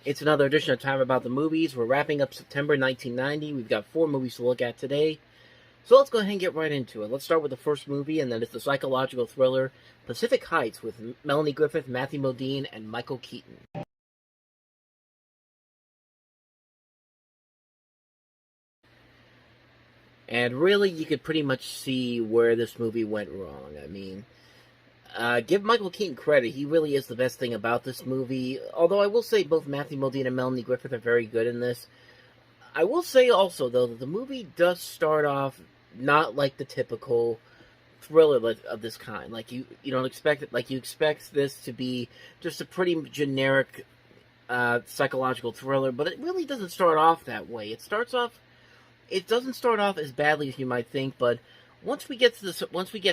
It's another edition of Time About the Movies. We're wrapping up September 1990. We've got 4 movies to look at today. So let's go ahead and get right into it. Let's start with the first movie, and then it's the psychological thriller Pacific Heights with Melanie Griffith, Matthew Modine, and Michael Keaton. And really, you could pretty much see where this movie went wrong. I mean, give Michael Keaton credit. He really is the best thing about this movie. Although I will say both Matthew Modine and Melanie Griffith are very good in this. I will say also, though, that the movie does start off not like the typical thriller of this kind. Like, you don't expect it. Like, you expect this to be just a pretty generic psychological thriller, but it really doesn't start off that way. It doesn't start off as badly as you might think, but once we get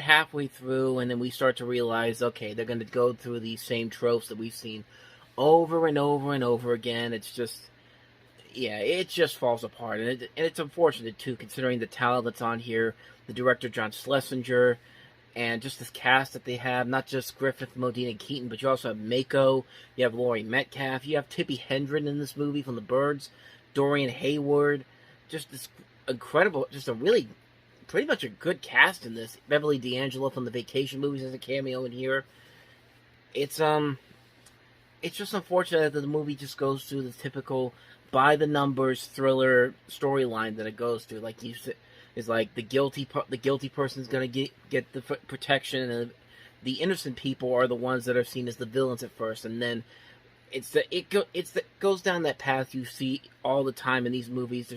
halfway through, and then we start to realize, okay, they're going to go through these same tropes that we've seen over and over and over again. It's just, yeah, it just falls apart, and it's unfortunate too, considering the talent that's on here, the director John Schlesinger, and just this cast that they have. Not just Griffith, Modine, and Keaton, but you also have Mako, you have Laurie Metcalf, you have Tippi Hedren in this movie from The Birds, Dorian Hayward, just this incredible, just a really, pretty much a good cast in this. Beverly D'Angelo from the Vacation movies has a cameo in here. It's just unfortunate that the movie just goes through the typical by the numbers thriller storyline that it goes through. Like, is like the guilty person's gonna get the protection, and the innocent people are the ones that are seen as the villains at first, and then it goes down that path you see all the time in these movies.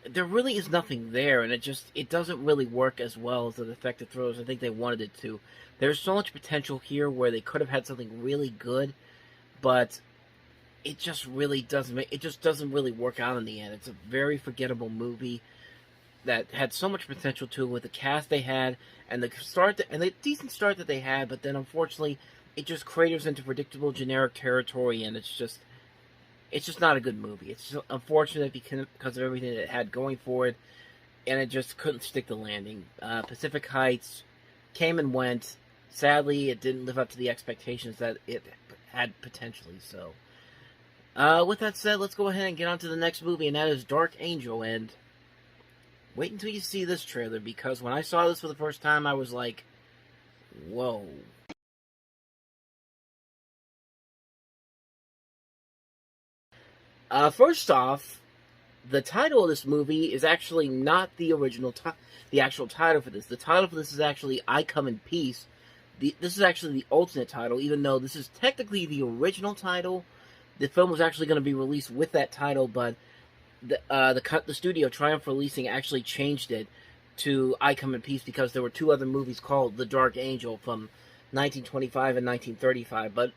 There really is nothing there, and it doesn't really work as well as the detective thrillers I think they wanted it to. There's so much potential here where they could have had something really good, but it just doesn't really work out in the end. It's a very forgettable movie that had so much potential to it with the cast they had and the decent start that they had, but then unfortunately it just craters into predictable generic territory, and it's just not a good movie. It's just unfortunate because of everything that it had going for it, and it just couldn't stick the landing. Pacific Heights came and went. Sadly, it didn't live up to the expectations that it had potentially. So, with that said, let's go ahead and get on to the next movie, and that is Dark Angel. And wait until you see this trailer, because when I saw this for the first time, I was like, whoa. First off, the title of this movie is actually not the the actual title for this. The title for this is actually I Come in Peace. This is actually the alternate title, even though this is technically the original title. The film was actually going to be released with that title, but the studio, Triumph Releasing, actually changed it to I Come in Peace because there were 2 other movies called The Dark Angel from 1925 and 1935, but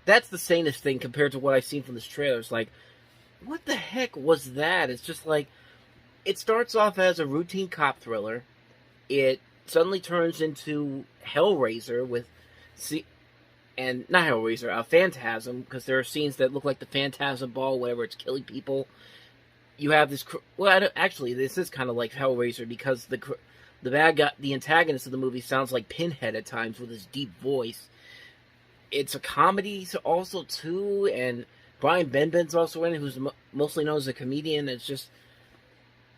that's the sanest thing compared to what I've seen from this trailer. It's like, what the heck was that? It's just like, it starts off as a routine cop thriller. It suddenly turns into Hellraiser not Hellraiser, Phantasm, because there are scenes that look like the Phantasm Ball, whenever it's killing people. You have this, actually, this is kind of like Hellraiser, because the bad guy, the antagonist of the movie, sounds like Pinhead at times with his deep voice. It's a comedy also too, and Brian Benben's also in it, who's mostly known as a comedian. It's just,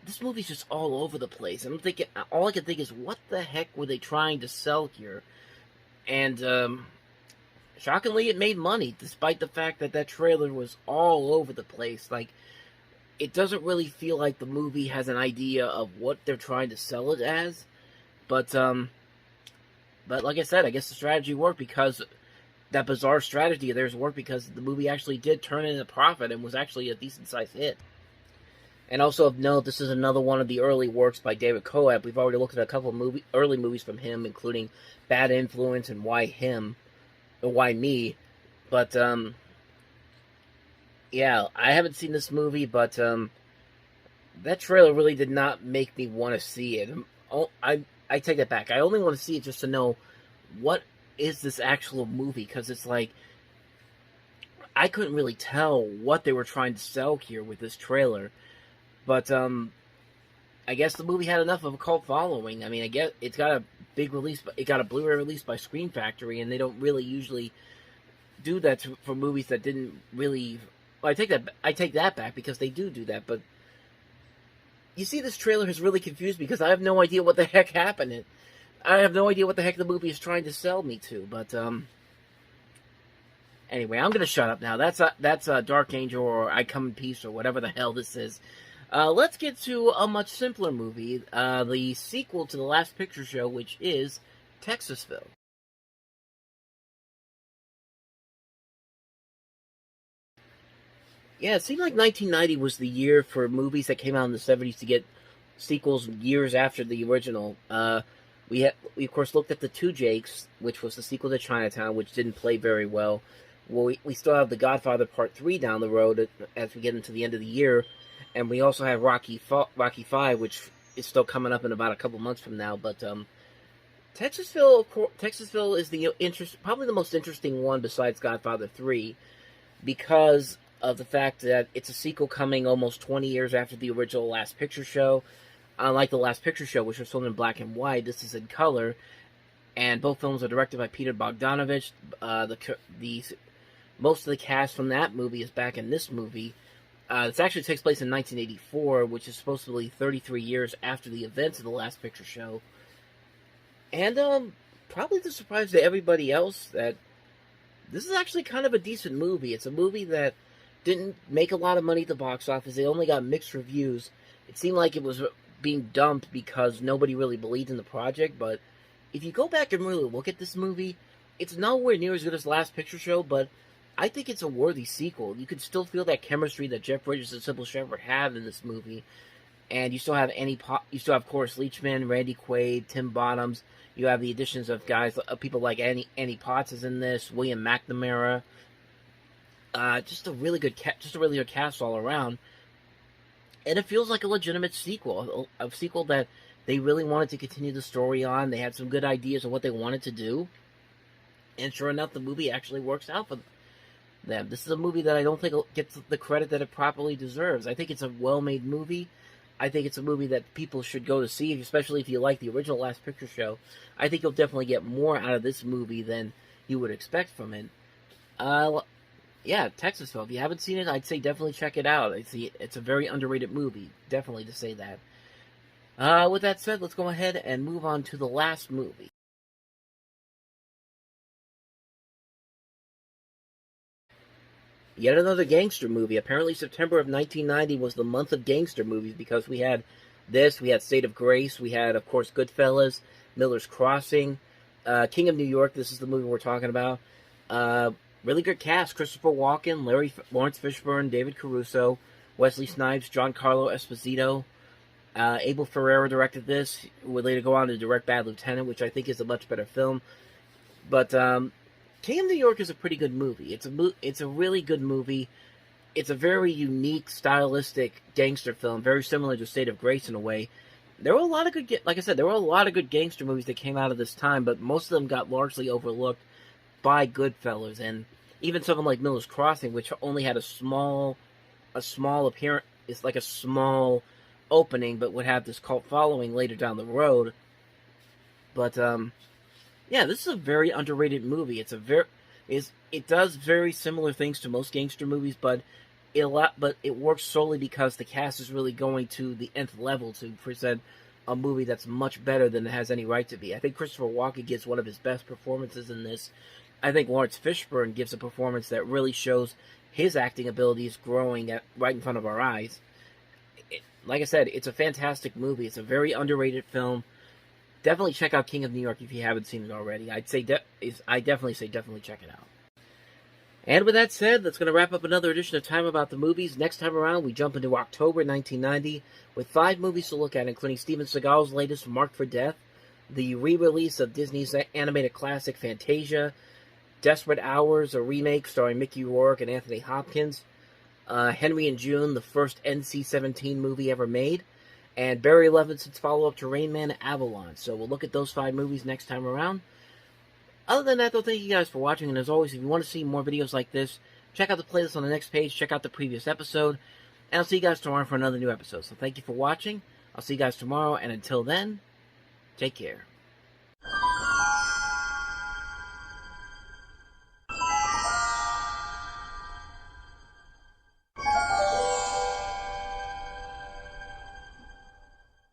this movie's just all over the place. And I'm thinking, all I can think is, what the heck were they trying to sell here? And shockingly, it made money, despite the fact that trailer was all over the place. Like, it doesn't really feel like the movie has an idea of what they're trying to sell it as. But like I said, I guess the strategy worked, because that bizarre strategy of theirs worked, because the movie actually did turn in a profit and was actually a decent-sized hit. And also of note, this is another one of the early works by David Coeb. We've already looked at a couple of early movies from him, including Bad Influence and Why Him, or Why Me. But, yeah, I haven't seen this movie, but that trailer really did not make me want to see it. I take that back. I only want to see it just to know what is this actual movie, because it's like, I couldn't really tell what they were trying to sell here with this trailer. But I guess the movie had enough of a cult following. I mean, I guess it's got a big release, it got a Blu-ray release by Scream Factory, and they don't really usually do that for movies that didn't really. Well, I take that back because they do that. But you see, this trailer has really confused me because I have no idea what the heck happened. I have no idea what the heck the movie is trying to sell me to. But anyway, I'm gonna shut up now. That's Dark Angel or I Come in Peace or whatever the hell this is. Let's get to a much simpler movie, the sequel to The Last Picture Show, which is Texasville. Yeah, it seemed like 1990 was the year for movies that came out in the 70s to get sequels years after the original. We of course looked at The Two Jakes, which was the sequel to Chinatown, which didn't play very well. Well, we still have The Godfather Part 3 down the road as we get into the end of the year, and we also have Rocky 5, which is still coming up in about a couple months from now. But Texasville is probably the most interesting one besides Godfather 3 because of the fact that it's a sequel coming almost 20 years after the original Last Picture Show. Unlike the Last Picture Show, which was filmed in black and white, this is in color, and both films are directed by Peter Bogdanovich. Most of the cast from that movie is back in this movie. This actually takes place in 1984, which is supposedly 33 years after the events of the Last Picture Show. And probably the surprise to everybody else that this is actually kind of a decent movie. It's a movie that didn't make a lot of money at the box office. It only got mixed reviews. It seemed like it was being dumped because nobody really believed in the project, but if you go back and really look at this movie, it's nowhere near as good as The Last Picture Show, but I think it's a worthy sequel. You could still feel that chemistry that Jeff Bridges and Sybil Shepherd have in this movie, and you still have Cloris Leachman, Randy Quaid, Tim Bottoms. You have the additions of people like Annie Potts is in this, William McNamara. Just a really good cast all around, and it feels like a legitimate sequel, a sequel that they really wanted to continue the story on. They had some good ideas of what they wanted to do, and sure enough, the movie actually works out for them. This is a movie that I don't think gets the credit that it properly deserves. I think it's a well-made movie. I think it's a movie that people should go to see, especially if you like the original Last Picture Show. I think you'll definitely get more out of this movie than you would expect from it. Yeah, Texasville. If you haven't seen it, I'd say definitely check it out. It's a very underrated movie. Definitely to say that. With that said, let's go ahead and move on to the last movie. Yet another gangster movie. Apparently September of 1990 was the month of gangster movies because we had State of Grace, we had, of course, Goodfellas, Miller's Crossing, King of New York. This is the movie we're talking about. Really good cast: Christopher Walken, Lawrence Fishburne, David Caruso, Wesley Snipes, Giancarlo Esposito. Abel Ferrara directed this, who would later go on to direct Bad Lieutenant, which I think is a much better film. But King of New York is a pretty good movie. It's a really good movie. It's a very unique, stylistic gangster film, very similar to State of Grace in a way. There were a lot of good gangster movies that came out of this time, but most of them got largely overlooked by Goodfellas, and even something like Miller's Crossing, which only had a small appearance. It's like a small opening, but would have this cult following later down the road. But yeah, this is a very underrated movie. It does very similar things to most gangster movies, but it works solely because the cast is really going to the nth level to present a movie that's much better than it has any right to be. I think Christopher Walken gives one of his best performances in this. I think Lawrence Fishburne gives a performance that really shows his acting abilities growing right in front of our eyes. Like I said, it's a fantastic movie. It's a very underrated film. Definitely check out King of New York if you haven't seen it already. I definitely say check it out. And with that said, that's going to wrap up another edition of Time About the Movies. Next time around, we jump into October 1990 with 5 movies to look at, including Steven Seagal's latest Marked for Death, the re-release of Disney's animated classic Fantasia, Desperate Hours, a remake starring Mickey Rourke and Anthony Hopkins, Henry and June, the first NC-17 movie ever made, and Barry Levinson's follow-up to Rain Man, Avalon. So we'll look at those 5 movies next time around. Other than that, though, thank you guys for watching, and as always, if you want to see more videos like this, check out the playlist on the next page, check out the previous episode, and I'll see you guys tomorrow for another new episode. So thank you for watching, I'll see you guys tomorrow, and until then, take care.